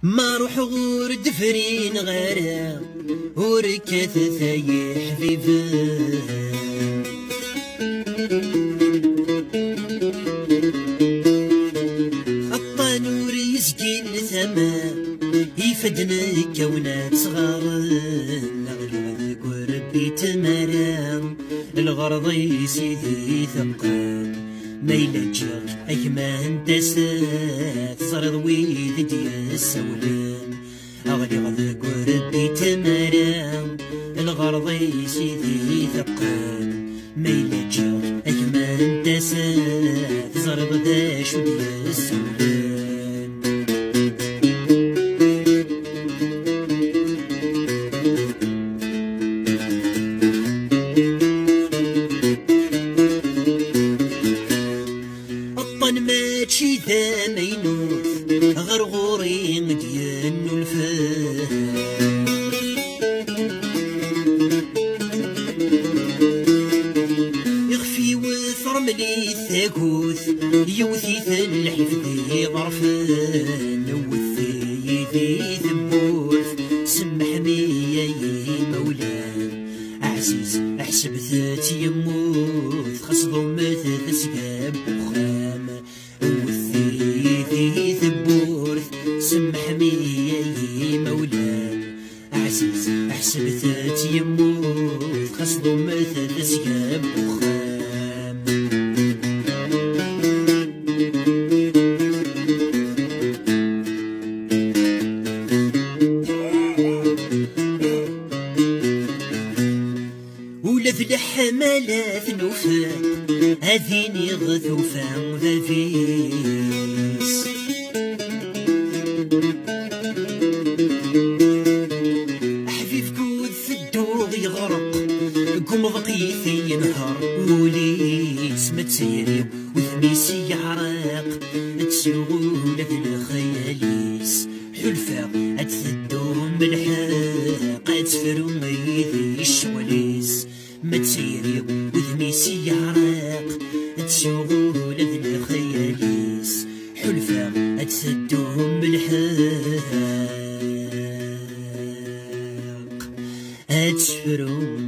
ما روح غور دفرين غيره وركث ثاي حبيبه الطنور يسقي الثما يفدنا كونات صغار نغلب وربي تمارا الغرض يسيدي ثقال ما يلجغ أيما اندسات صرد ويد ديال السولان أغلي غذاك وربي تمارا الغرض يسيدي ثقال ما يلجغ أيما اندسات صرد داش ديال السولان ماشي ذا مينوث غرغوري مديان الفهم يخفي وثرملي ثاقوث يوثي الحفظي ظرفان وثي ذي ثبوث سمح ميا مولان عزيز احسب ذات يموت خصدو مثل سقاب وخام وثي ثبورث سمح ميا مولان عزيز احسب ذات يموت خصدو مثل سقاب وخام الحملات نوفات هذيني غذوفا ذافيس حفيف كود في الدوغ يغرق قم بقيتي ينهار وليس ما تسيري وثميسي يعرق تسيغول في الخياليس حلفا اتثدوم بالحاق اتفرو ميذي الشواليس ما تسيري وذميسي يعرق تشغول ذن خياليس حلفا اتسدهم بالحاق اتشفروا